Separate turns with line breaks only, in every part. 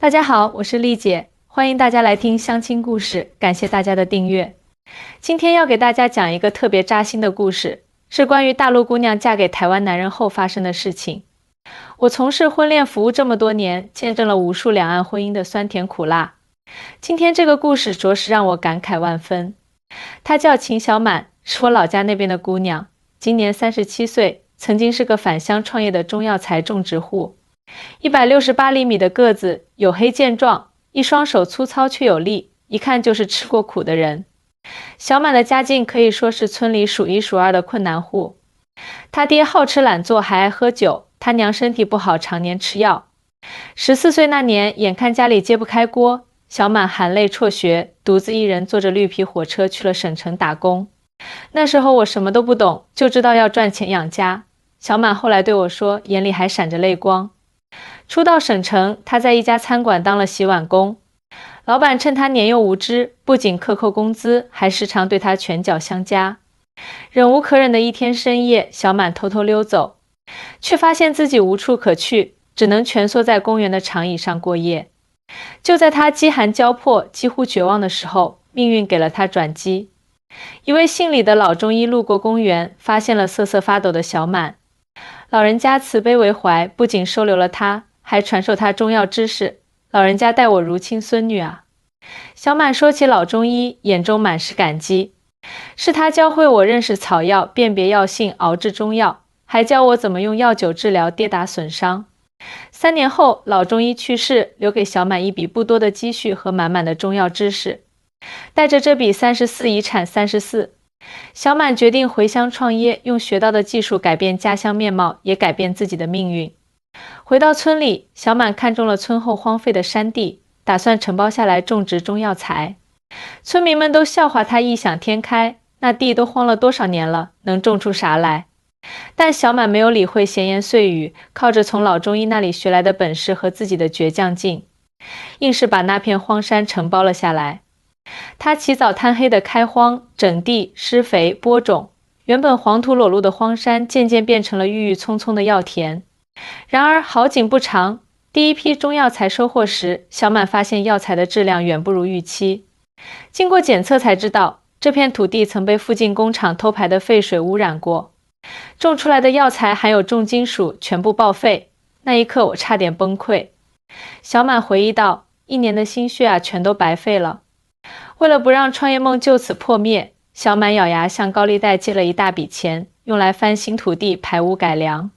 大家好，我是丽姐，欢迎大家来听相亲故事，感谢大家的订阅。今天要给大家讲一个特别扎心的故事，是关于大陆姑娘嫁给台湾男人后发生的事情。我从事婚恋服务这么多年，见证了无数两岸婚姻的酸甜苦辣。今天这个故事着实让我感慨万分。她叫秦小满，是我老家那边的姑娘，今年37岁，曾经是个返乡创业的中药材种植户。168厘米的个子，黝黑健壮，一双手粗糙却有力，一看就是吃过苦的人。小满的家境可以说是村里数一数二的困难户。他爹好吃懒做，还爱喝酒，他娘身体不好，常年吃药。14岁那年，眼看家里揭不开锅，小满含泪辍学，独自一人坐着绿皮火车去了省城打工。那时候我什么都不懂，就知道要赚钱养家。小满后来对我说，眼里还闪着泪光。初到省城，他在一家餐馆当了洗碗工。老板趁他年幼无知，不仅克扣工资，还时常对他拳脚相加。忍无可忍的一天深夜，小满偷偷溜走，却发现自己无处可去，只能蜷缩在公园的长椅上过夜。就在他饥寒交迫，几乎绝望的时候，命运给了他转机。一位姓李的老中医路过公园，发现了瑟瑟发抖的小满。老人家慈悲为怀，不仅收留了他，还传授他中药知识。老人家待我如亲孙女啊。小满说起老中医，眼中满是感激。是他教会我认识草药，辨别药性，熬制中药，还教我怎么用药酒治疗跌打损伤。3年后，老中医去世，留给小满一笔不多的积蓄和满满的中药知识。带着这笔34遗产34，小满决定回乡创业，用学到的技术改变家乡面貌，也改变自己的命运。回到村里，小满看中了村后荒废的山地，打算承包下来种植中药材。村民们都笑话他异想天开，那地都荒了多少年了，能种出啥来？但小满没有理会闲言碎语，靠着从老中医那里学来的本事和自己的倔强劲，硬是把那片荒山承包了下来。他起早贪黑的开荒、整地、施肥、播种，原本黄土裸露的荒山渐渐变成了郁郁葱葱的药田。然而好景不长，第一批中药材收获时，小满发现药材的质量远不如预期。经过检测才知道，这片土地曾被附近工厂偷排的废水污染过，种出来的药材含有重金属，全部报废。那一刻我差点崩溃。小满回忆道，1年的心血啊，全都白费了。为了不让创业梦就此破灭，小满咬牙向高利贷借了一大笔钱，用来翻新土地、排污改良。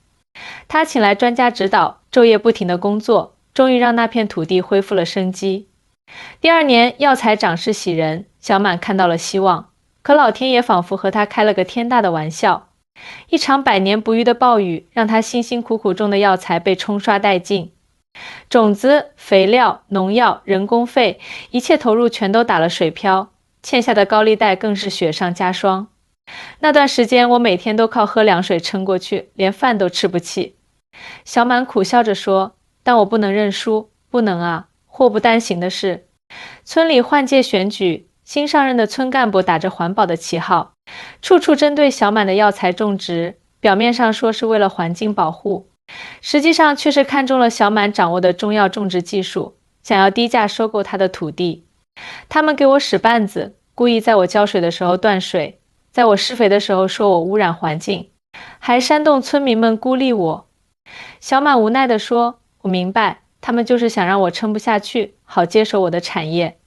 他请来专家指导，昼夜不停的工作，终于让那片土地恢复了生机。第2年，药材长势喜人，小满看到了希望。可老天爷仿佛和他开了个天大的玩笑，一场百年不遇的暴雨，让他辛辛苦苦种的药材被冲刷殆尽。种子、肥料、农药、人工费，一切投入全都打了水漂，欠下的高利贷更是雪上加霜。那段时间，我每天都靠喝凉水撑过去，连饭都吃不起。小满苦笑着说，但我不能认输，不能啊，祸不单行的是，村里换届选举，新上任的村干部打着环保的旗号，处处针对小满的药材种植，表面上说是为了环境保护，实际上却是看中了小满掌握的中药种植技术，想要低价收购他的土地。他们给我使绊子，故意在我浇水的时候断水，在我施肥的时候说我污染环境，还煽动村民们孤立我。小满无奈地说，我明白，他们就是想让我撑不下去，好接手我的产业。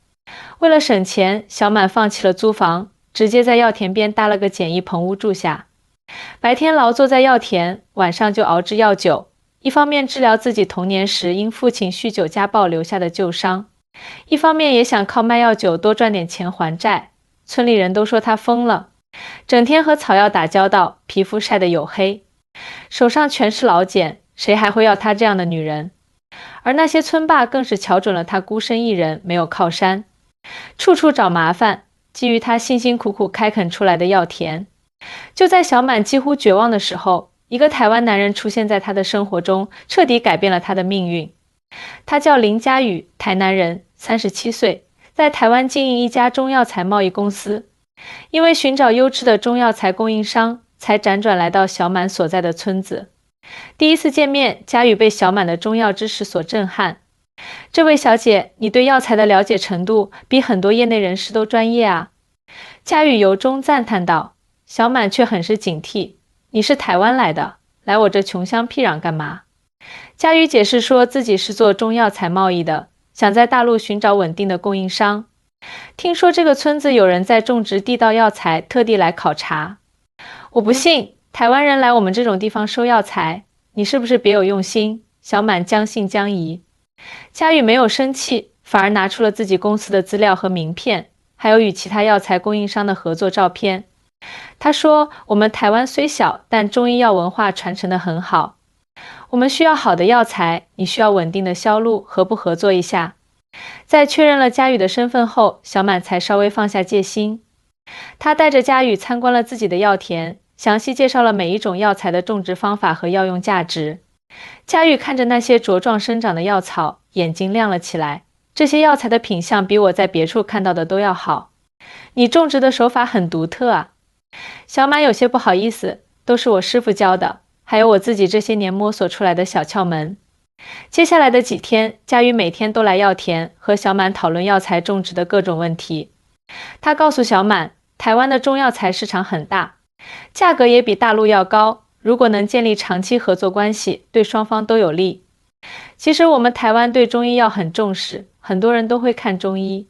为了省钱，小满放弃了租房，直接在药田边搭了个简易棚屋住下。白天劳作在药田，晚上就熬制药酒，一方面治疗自己童年时因父亲酗酒家暴留下的旧伤，一方面也想靠卖药酒多赚点钱还债。村里人都说他疯了，整天和草药打交道，皮肤晒得黝黑，手上全是老茧，谁还会要他这样的女人？而那些村霸更是瞧准了他孤身一人，没有靠山，处处找麻烦，觊觎他辛辛苦苦开垦出来的药田。就在小满几乎绝望的时候，一个台湾男人出现在他的生活中，彻底改变了他的命运。他叫林佳宇，台南人，37岁，在台湾经营一家中药材贸易公司。因为寻找优质的中药材供应商，才辗转来到小满所在的村子。第一次见面，佳宇被小满的中药知识所震撼。这位小姐，你对药材的了解程度比很多业内人士都专业啊。佳宇由衷赞叹道。小满却很是警惕，你是台湾来的，来我这穷乡僻壤干嘛？佳宇解释说自己是做中药材贸易的，想在大陆寻找稳定的供应商。听说这个村子有人在种植地道药材，特地来考察。我不信，台湾人来我们这种地方收药材，你是不是别有用心？小满将信将疑。佳宇没有生气，反而拿出了自己公司的资料和名片，还有与其他药材供应商的合作照片。他说，我们台湾虽小，但中医药文化传承得很好。我们需要好的药材，你需要稳定的销路，合不合作一下？在确认了佳宇的身份后，小满才稍微放下戒心。他带着佳宇参观了自己的药田，详细介绍了每一种药材的种植方法和药用价值。佳宇看着那些茁壮生长的药草，眼睛亮了起来。这些药材的品相比我在别处看到的都要好。你种植的手法很独特啊。小满有些不好意思，都是我师傅教的，还有我自己这些年摸索出来的小窍门。接下来的几天，佳宇每天都来药田和小满讨论药材种植的各种问题。他告诉小满，台湾的中药材市场很大，价格也比大陆要高，如果能建立长期合作关系，对双方都有利。其实我们台湾对中医药很重视，很多人都会看中医，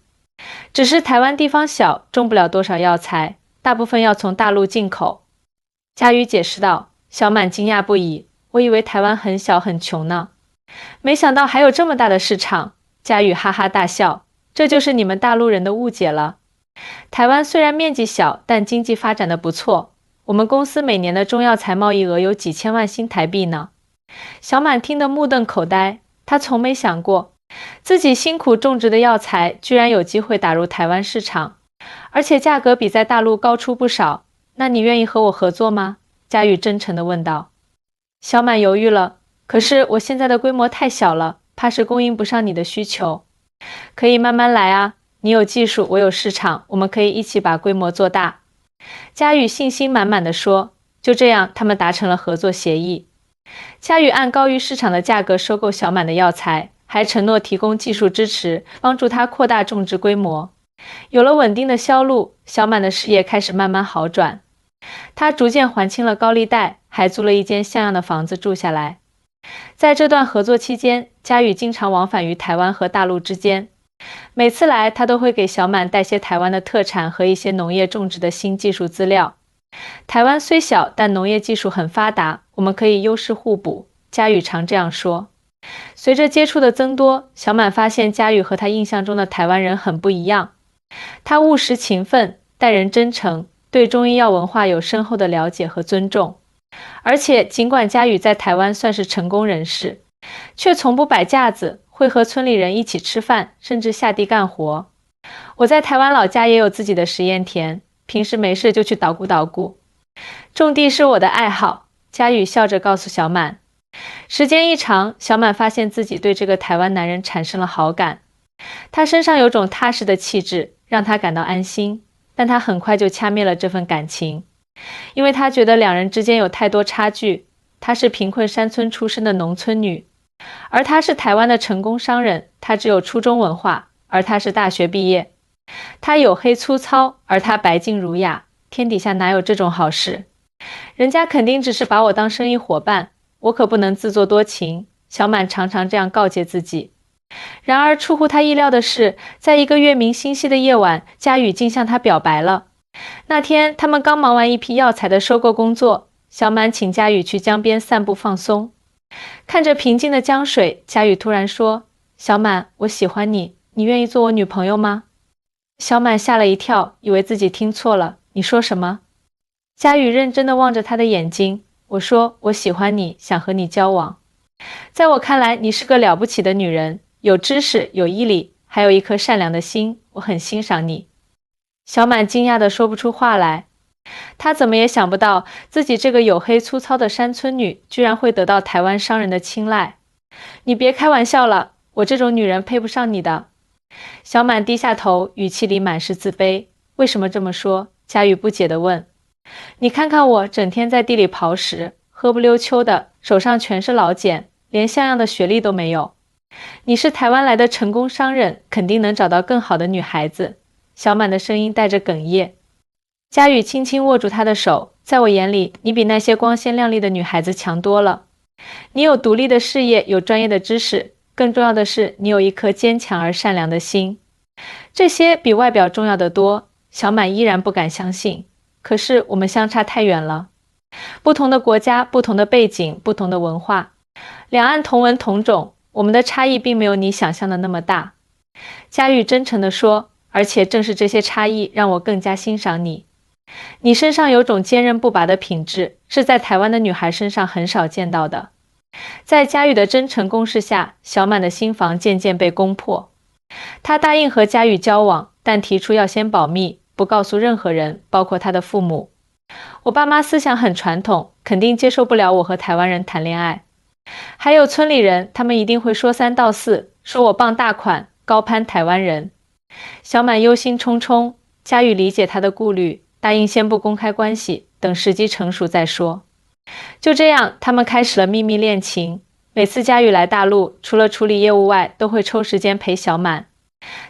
只是台湾地方小，种不了多少药材，大部分要从大陆进口。佳宇解释道。小满惊讶不已，我以为台湾很小很穷呢，没想到还有这么大的市场。佳宇哈哈大笑，这就是你们大陆人的误解了。台湾虽然面积小，但经济发展的不错，我们公司每年的中药材贸易额有几千万新台币呢。小满听得目瞪口呆，他从没想过自己辛苦种植的药材居然有机会打入台湾市场，而且价格比在大陆高出不少。那你愿意和我合作吗？佳宇真诚地问道。小满犹豫了，可是我现在的规模太小了，怕是供应不上你的需求。可以慢慢来啊，你有技术，我有市场，我们可以一起把规模做大。佳宇信心满满地说。就这样，他们达成了合作协议。佳宇按高于市场的价格收购小满的药材，还承诺提供技术支持，帮助他扩大种植规模。有了稳定的销路，小满的事业开始慢慢好转。他逐渐还清了高利贷，还租了一间像样的房子住下来。在这段合作期间，佳宇经常往返于台湾和大陆之间。每次来，他都会给小满带些台湾的特产和一些农业种植的新技术资料。台湾虽小，但农业技术很发达，我们可以优势互补，佳宇常这样说。随着接触的增多，小满发现佳宇和他印象中的台湾人很不一样。他务实勤奋，待人真诚，对中医药文化有深厚的了解和尊重。而且尽管佳宇在台湾算是成功人士，却从不摆架子，会和村里人一起吃饭，甚至下地干活。我在台湾老家也有自己的实验田，平时没事就去捣鼓捣鼓。种地是我的爱好，佳宇笑着告诉小满。时间一长，小满发现自己对这个台湾男人产生了好感。他身上有种踏实的气质，让他感到安心，但他很快就掐灭了这份感情，因为他觉得两人之间有太多差距。她是贫困山村出身的农村女，而他是台湾的成功商人，他只有初中文化，而他是大学毕业。他黝黑粗糙，而他白净儒雅，天底下哪有这种好事？人家肯定只是把我当生意伙伴，我可不能自作多情。小满常常这样告诫自己。然而出乎他意料的是，在一个月明星稀的夜晚，佳宇竟向他表白了。那天他们刚忙完一批药材的收购工作，小满请佳宇去江边散步放松。看着平静的江水，佳宇突然说：小满，我喜欢你，你愿意做我女朋友吗？小满吓了一跳，以为自己听错了。你说什么？佳宇认真地望着他的眼睛。我说我喜欢你，想和你交往。在我看来，你是个了不起的女人，有知识，有毅力，还有一颗善良的心，我很欣赏你。小满惊讶地说不出话来。他怎么也想不到，自己这个黝黑粗糙的山村女居然会得到台湾商人的青睐。你别开玩笑了，我这种女人配不上你的。小满低下头，语气里满是自卑。为什么这么说？佳宇不解地问。你看看我，整天在地里刨食，喝不溜秋的，手上全是老茧，连像样的学历都没有。你是台湾来的成功商人，肯定能找到更好的女孩子。小满的声音带着哽咽。佳宇轻轻握住他的手，在我眼里，你比那些光鲜亮丽的女孩子强多了。你有独立的事业，有专业的知识，更重要的是，你有一颗坚强而善良的心。这些比外表重要得多。小满依然不敢相信，可是我们相差太远了。不同的国家，不同的背景，不同的文化，两岸同文同种，我们的差异并没有你想象的那么大。佳玉真诚地说，而且正是这些差异让我更加欣赏你。你身上有种坚韧不拔的品质，是在台湾的女孩身上很少见到的。在佳玉的真诚攻势下，小满的心房渐渐被攻破。他答应和佳玉交往，但提出要先保密，不告诉任何人，包括他的父母。我爸妈思想很传统，肯定接受不了我和台湾人谈恋爱。还有村里人，他们一定会说三道四，说我傍大款，高攀台湾人。小满忧心忡忡，佳玉理解他的顾虑，答应先不公开关系，等时机成熟再说。就这样，他们开始了秘密恋情。每次佳玉来大陆，除了处理业务外，都会抽时间陪小满。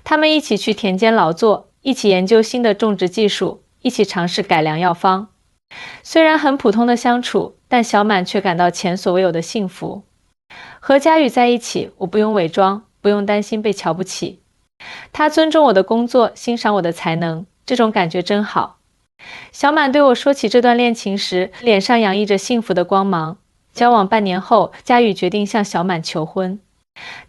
他们一起去田间劳作，一起研究新的种植技术，一起尝试改良药方。虽然很普通的相处，但小满却感到前所未有的幸福。和佳宇在一起，我不用伪装，不用担心被瞧不起。他尊重我的工作，欣赏我的才能，这种感觉真好。小满对我说起这段恋情时，脸上洋溢着幸福的光芒。交往半年后，佳宇决定向小满求婚。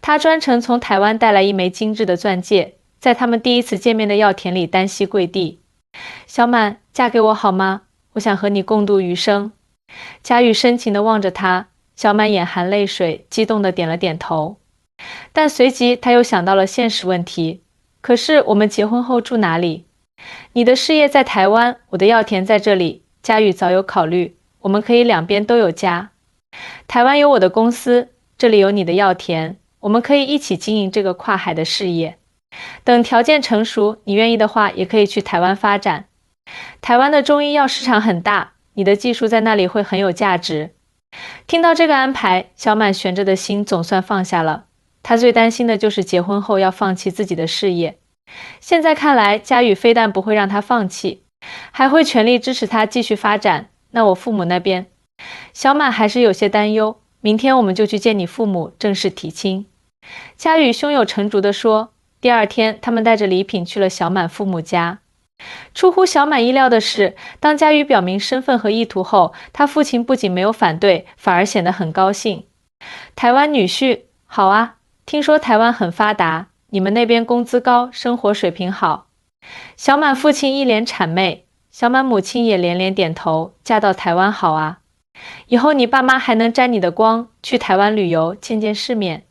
他专程从台湾带来一枚精致的钻戒，在他们第一次见面的药田里单膝跪地。小满，嫁给我好吗？我想和你共度余生。佳宇深情地望着他，小满眼含泪水，激动地点了点头。但随即他又想到了现实问题，可是我们结婚后住哪里？你的事业在台湾，我的药田在这里。佳宇早有考虑，我们可以两边都有家。台湾有我的公司，这里有你的药田，我们可以一起经营这个跨海的事业。等条件成熟，你愿意的话，也可以去台湾发展。台湾的中医药市场很大，你的技术在那里会很有价值。听到这个安排，小满悬着的心总算放下了。他最担心的就是结婚后要放弃自己的事业。现在看来，佳宇非但不会让他放弃，还会全力支持他继续发展。那我父母那边，小满还是有些担忧。明天我们就去见你父母，正式提亲。佳宇胸有成竹地说。第二天，他们带着礼品去了小满父母家。出乎小满意料的是，当佳宇表明身份和意图后，他父亲不仅没有反对，反而显得很高兴。台湾女婿，好啊，听说台湾很发达，你们那边工资高，生活水平好。小满父亲一脸谄媚，小满母亲也连连点头，嫁到台湾好啊。以后你爸妈还能沾你的光，去台湾旅游，见见世面。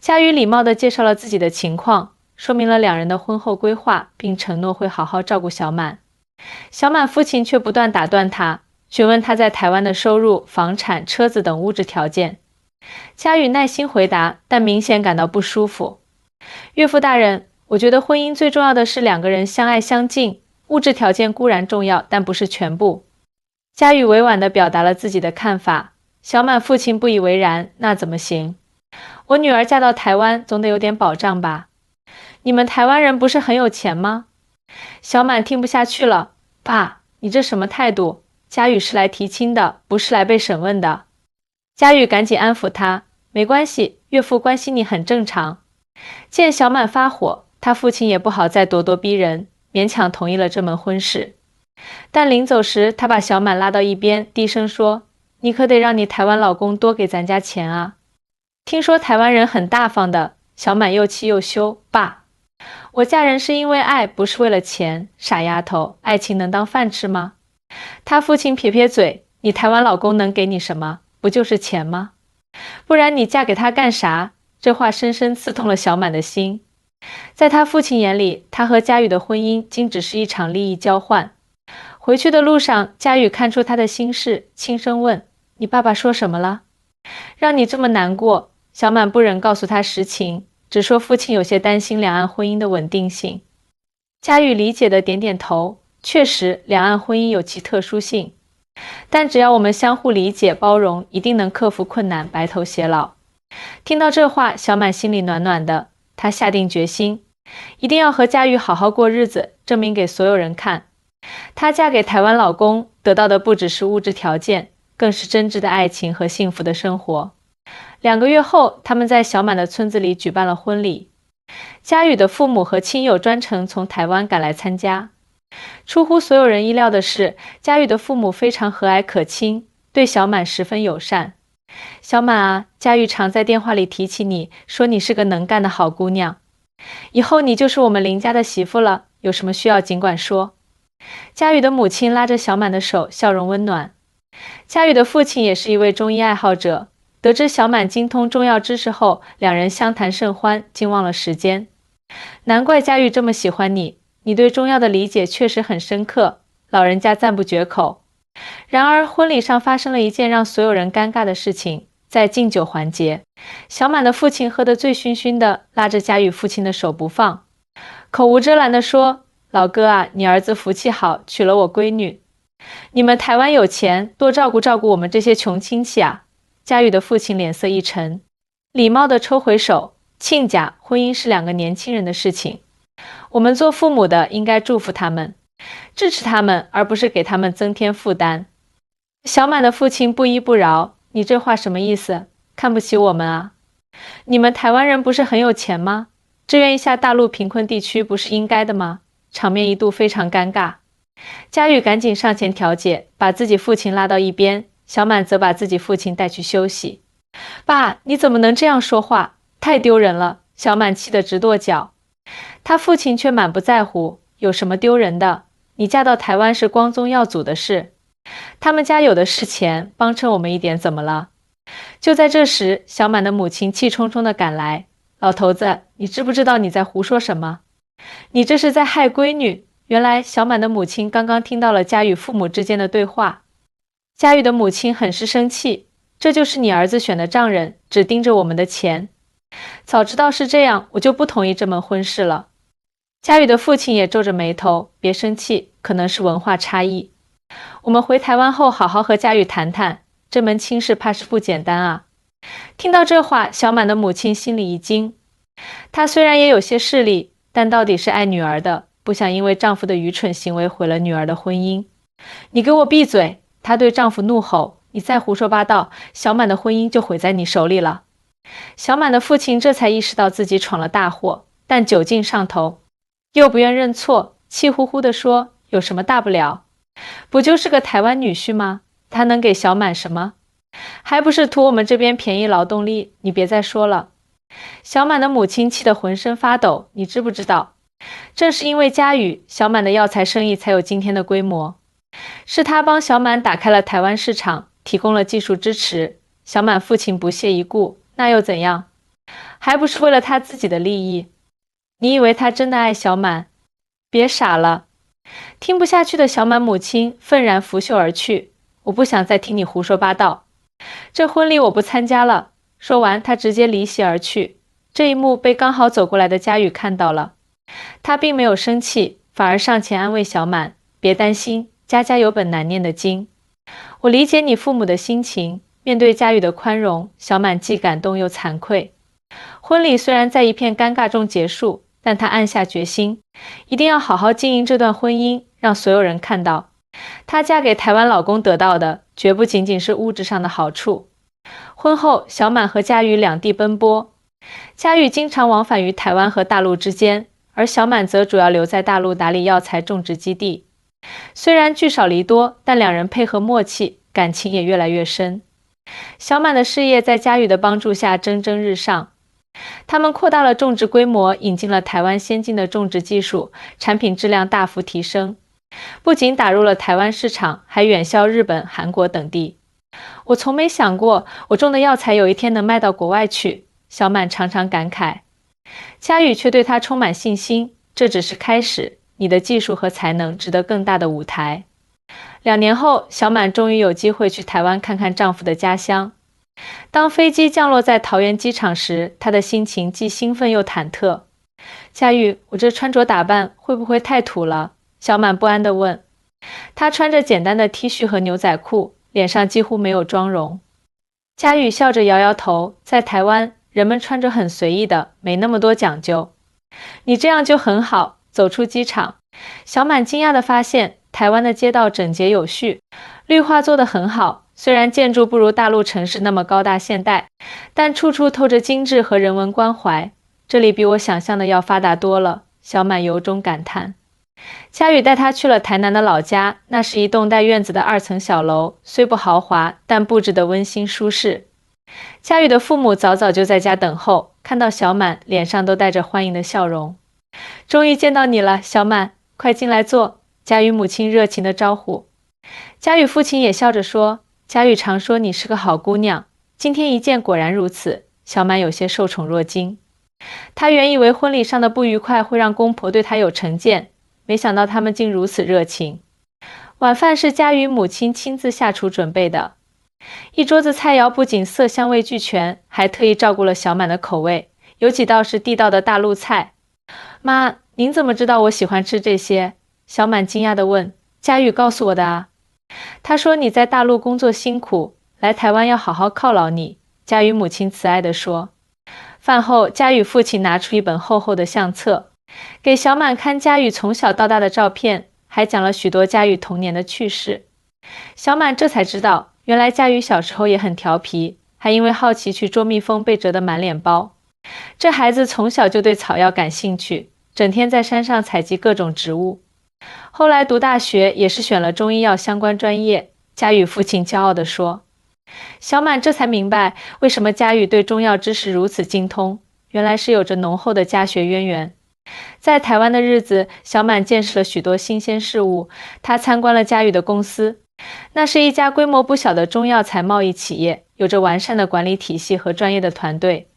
佳宇礼貌地介绍了自己的情况，说明了两人的婚后规划，并承诺会好好照顾小满。小满父亲却不断打断他，询问他在台湾的收入、房产、车子等物质条件。佳宇耐心回答，但明显感到不舒服。岳父大人，我觉得婚姻最重要的是两个人相爱相敬，物质条件固然重要，但不是全部。佳宇委婉地表达了自己的看法。小满父亲不以为然，那怎么行？我女儿嫁到台湾，总得有点保障吧？你们台湾人不是很有钱吗？小满听不下去了，爸，你这什么态度？佳宇是来提亲的，不是来被审问的。佳宇赶紧安抚他，没关系，岳父关心你很正常。见小满发火，他父亲也不好再咄咄逼人，勉强同意了这门婚事。但临走时，他把小满拉到一边，低声说，你可得让你台湾老公多给咱家钱啊。听说台湾人很大方的。小满又气又羞，爸，我嫁人是因为爱，不是为了钱，傻丫头，爱情能当饭吃吗？他父亲撇撇嘴，你台湾老公能给你什么？不就是钱吗？不然你嫁给他干啥？这话深深刺痛了小满的心。在他父亲眼里，他和佳宇的婚姻仅只是一场利益交换。回去的路上，佳宇看出他的心事，轻声问，你爸爸说什么了？让你这么难过？小满不忍告诉他实情，只说父亲有些担心两岸婚姻的稳定性。佳宇理解的点点头，确实两岸婚姻有其特殊性，但只要我们相互理解包容，一定能克服困难，白头偕老。听到这话，小满心里暖暖的，她下定决心，一定要和佳玉好好过日子，证明给所有人看。她嫁给台湾老公，得到的不只是物质条件，更是真挚的爱情和幸福的生活。2个月后，他们在小满的村子里举办了婚礼。佳宇的父母和亲友专程从台湾赶来参加。出乎所有人意料的是，佳宇的父母非常和蔼可亲，对小满十分友善。小满啊，佳宇常在电话里提起你，说你是个能干的好姑娘，以后你就是我们林家的媳妇了，有什么需要尽管说。佳宇的母亲拉着小满的手，笑容温暖。佳宇的父亲也是一位中医爱好者，得知小满精通中药知识后，两人相谈甚欢，竟忘了时间。难怪佳玉这么喜欢你，你对中药的理解确实很深刻，老人家赞不绝口。然而婚礼上发生了一件让所有人尴尬的事情，在敬酒环节，小满的父亲喝得醉醺醺的，拉着佳玉父亲的手不放，口无遮拦地说：老哥啊，你儿子福气好，娶了我闺女，你们台湾有钱，多照顾照顾我们这些穷亲戚啊。佳玉的父亲脸色一沉，礼貌地抽回手，亲家婚姻是2个年轻人的事情，我们做父母的应该祝福他们，支持他们，而不是给他们增添负担。小满的父亲不依不饶，你这话什么意思？看不起我们啊？你们台湾人不是很有钱吗？支援一下大陆贫困地区不是应该的吗？场面一度非常尴尬。佳玉赶紧上前调解，把自己父亲拉到一边，小满则把自己父亲带去休息。爸，你怎么能这样说话？太丢人了！小满气得直跺脚。他父亲却满不在乎，有什么丢人的？你嫁到台湾是光宗耀祖的事，他们家有的是钱，帮衬我们一点怎么了？就在这时，小满的母亲气冲冲地赶来。老头子，你知不知道你在胡说什么？你这是在害闺女。原来小满的母亲刚刚听到了佳宇父母之间的对话。佳宇的母亲很是生气，这就是你儿子选的丈人，只盯着我们的钱。早知道是这样，我就不同意这门婚事了。佳宇的父亲也皱着眉头，别生气，可能是文化差异。我们回台湾后好好和佳宇谈谈，这门亲事怕是不简单啊。听到这话，小满的母亲心里一惊。她虽然也有些势力，但到底是爱女儿的，不想因为丈夫的愚蠢行为毁了女儿的婚姻。你给我闭嘴！她对丈夫怒吼，你再胡说八道，小满的婚姻就毁在你手里了。小满的父亲这才意识到自己闯了大祸，但酒劲上头，又不愿认错，气呼呼地说，有什么大不了？不就是个台湾女婿吗？他能给小满什么？还不是图我们这边便宜劳动力，你别再说了。小满的母亲气得浑身发抖，你知不知道？正是因为佳宇，小满的药材生意才有今天的规模。是他帮小满打开了台湾市场，提供了技术支持，小满父亲不屑一顾，那又怎样？还不是为了他自己的利益？你以为他真的爱小满？别傻了！听不下去的小满母亲愤然拂袖而去，我不想再听你胡说八道。这婚礼我不参加了。说完，他直接离席而去。这一幕被刚好走过来的佳宇看到了，他并没有生气，反而上前安慰小满，别担心，家家有本难念的经。我理解你父母的心情，面对佳宇的宽容，小满既感动又惭愧。婚礼虽然在一片尴尬中结束，但他暗下决心，一定要好好经营这段婚姻，让所有人看到，她嫁给台湾老公得到的绝不仅仅是物质上的好处。婚后，小满和佳宇两地奔波，佳宇经常往返于台湾和大陆之间，而小满则主要留在大陆打理药材种植基地。虽然聚少离多，但两人配合默契，感情也越来越深。小满的事业在佳宇的帮助下蒸蒸日上，他们扩大了种植规模，引进了台湾先进的种植技术，产品质量大幅提升，不仅打入了台湾市场，还远销日本、韩国等地。我从没想过，我种的药材有一天能卖到国外去，小满常常感慨。佳宇却对他充满信心，这只是开始，你的技术和才能值得更大的舞台。2年后，小满终于有机会去台湾看看丈夫的家乡。当飞机降落在桃园机场时，她的心情既兴奋又忐忑。佳玉，我这穿着打扮会不会太土了？小满不安地问。她穿着简单的 T 恤和牛仔裤，脸上几乎没有妆容。佳宇笑着摇摇头，在台湾，人们穿着很随意的，没那么多讲究。你这样就很好。走出机场，小满惊讶地发现，台湾的街道整洁有序，绿化做得很好。虽然建筑不如大陆城市那么高大现代，但处处透着精致和人文关怀。这里比我想象的要发达多了，小满由衷感叹。佳宇带他去了台南的老家，那是一栋带院子的2层小楼，虽不豪华，但布置得温馨舒适。佳宇的父母早早就在家等候，看到小满，脸上都带着欢迎的笑容。终于见到你了，小满，快进来坐。佳宇母亲热情地招呼。佳宇父亲也笑着说，佳宇常说你是个好姑娘，今天一见果然如此。小满有些受宠若惊。他原以为婚礼上的不愉快会让公婆对他有成见，没想到他们竟如此热情。晚饭是佳宇母亲亲自下厨准备的，一桌子菜肴不仅色香味俱全，还特意照顾了小满的口味，有几道是地道的大陆菜。妈，您怎么知道我喜欢吃这些？小满惊讶地问。佳宇告诉我的啊。他说你在大陆工作辛苦，来台湾要好好犒劳你。佳宇母亲慈爱地说。饭后，佳宇父亲拿出一本厚厚的相册，给小满看佳宇从小到大的照片，还讲了许多佳宇童年的趣事。小满这才知道，原来佳宇小时候也很调皮，还因为好奇去捉蜜蜂被蛰得满脸包。这孩子从小就对草药感兴趣，整天在山上采集各种植物。后来读大学也是选了中医药相关专业，佳宇父亲骄傲地说。小满这才明白为什么佳宇对中药知识如此精通，原来是有着浓厚的家学渊源。在台湾的日子，小满见识了许多新鲜事物。他参观了佳宇的公司，那是一家规模不小的中药材贸易企业，有着完善的管理体系和专业的团队。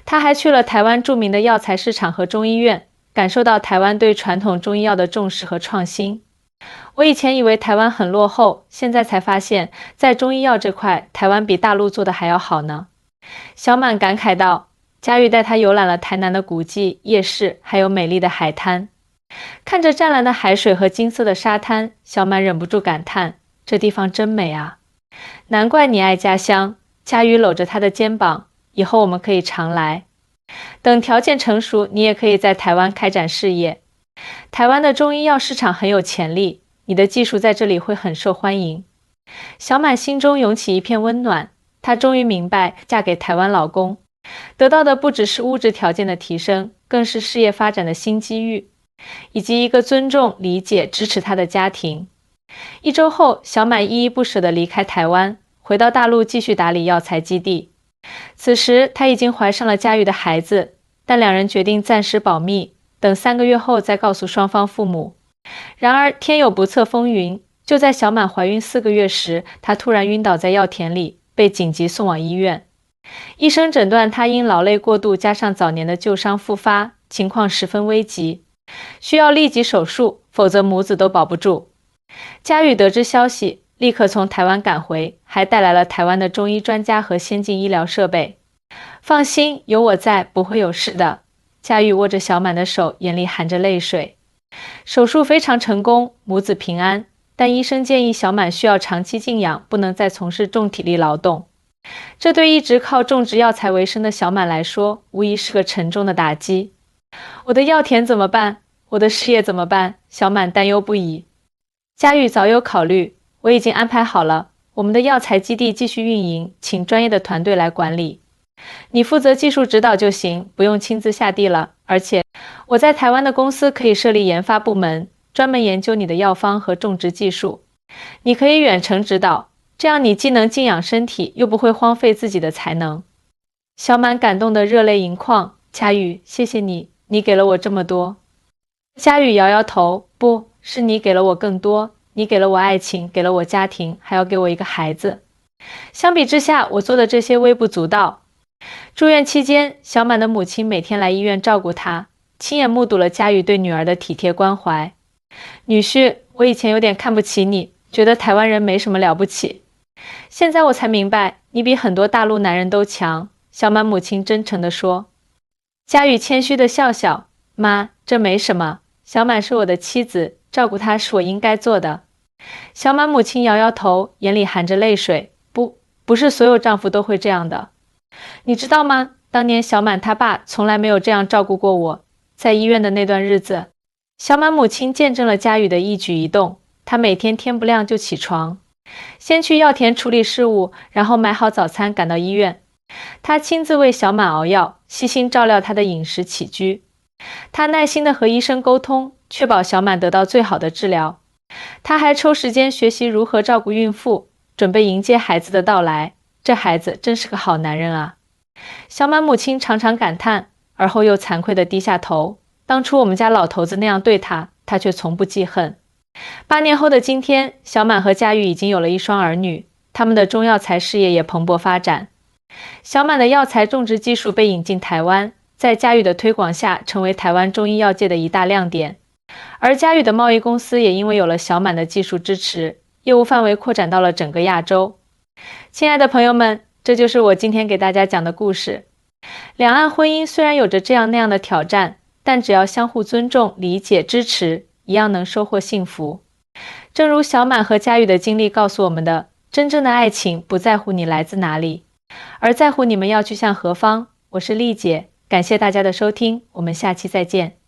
他还去了台湾著名的药材市场和中医院，感受到台湾对传统中医药的重视和创新。我以前以为台湾很落后，现在才发现，在中医药这块，台湾比大陆做的还要好呢。小满感慨道。佳宇带他游览了台南的古迹、夜市，还有美丽的海滩。看着湛蓝的海水和金色的沙滩，小满忍不住感叹，这地方真美啊。难怪你爱家乡。佳宇搂着他的肩膀，以后我们可以常来。等条件成熟，你也可以在台湾开展事业。台湾的中医药市场很有潜力，你的技术在这里会很受欢迎。小满心中涌起一片温暖，她终于明白，嫁给台湾老公，得到的不只是物质条件的提升，更是事业发展的新机遇，以及一个尊重、理解、支持她的家庭。1周后，小满依依不舍地离开台湾，回到大陆继续打理药材基地。此时，她已经怀上了佳宇的孩子，但两人决定暂时保密，等3个月后再告诉双方父母。然而，天有不测风云，就在小满怀孕4个月时，她突然晕倒在药田里，被紧急送往医院。医生诊断她因劳累过度加上早年的旧伤复发，情况十分危急，需要立即手术，否则母子都保不住。佳宇得知消息，立刻从台湾赶回，还带来了台湾的中医专家和先进医疗设备。放心，有我在，不会有事的。佳宇握着小满的手，眼里含着泪水。手术非常成功，母子平安，但医生建议小满需要长期静养，不能再从事重体力劳动。这对一直靠种植药材为生的小满来说，无疑是个沉重的打击。我的药田怎么办？我的事业怎么办？小满担忧不已。佳宇早有考虑，我已经安排好了，我们的药材基地继续运营，请专业的团队来管理。你负责技术指导就行，不用亲自下地了。而且，我在台湾的公司可以设立研发部门，专门研究你的药方和种植技术。你可以远程指导，这样你既能静养身体，又不会荒废自己的才能。小满感动得热泪盈眶。佳宇，谢谢你，你给了我这么多。佳宇摇摇头，不是你给了我更多，你给了我爱情，给了我家庭，还要给我一个孩子。相比之下，我做的这些微不足道。住院期间，小满的母亲每天来医院照顾她，亲眼目睹了佳宇对女儿的体贴关怀。女婿，我以前有点看不起你，觉得台湾人没什么了不起。现在我才明白，你比很多大陆男人都强。小满母亲真诚地说。佳宇谦虚地笑笑，妈，这没什么，小满是我的妻子，照顾她是我应该做的。小满母亲摇摇头，眼里含着泪水，不是所有丈夫都会这样的。你知道吗？当年小满他爸从来没有这样照顾过我。在医院的那段日子，小满母亲见证了佳宇的一举一动。她每天天不亮就起床，先去药田处理事务，然后买好早餐赶到医院。她亲自为小满熬药，细心照料她的饮食起居。她耐心地和医生沟通，确保小满得到最好的治疗。她还抽时间学习如何照顾孕妇，准备迎接孩子的到来。这孩子真是个好男人啊！小满母亲常常感叹，而后又惭愧地低下头。当初我们家老头子那样对她，她却从不记恨。8年后的今天，小满和佳玉已经有了一双儿女，他们的中药材事业也蓬勃发展。小满的药材种植技术被引进台湾，在佳玉的推广下，成为台湾中医药界的一大亮点。而佳玉的贸易公司也因为有了小满的技术支持，业务范围扩展到了整个亚洲。亲爱的朋友们，这就是我今天给大家讲的故事。两岸婚姻虽然有着这样那样的挑战，但只要相互尊重、理解、支持，一样能收获幸福。正如小满和佳宇的经历告诉我们的，真正的爱情不在乎你来自哪里，而在乎你们要去向何方。我是丽姐，感谢大家的收听，我们下期再见。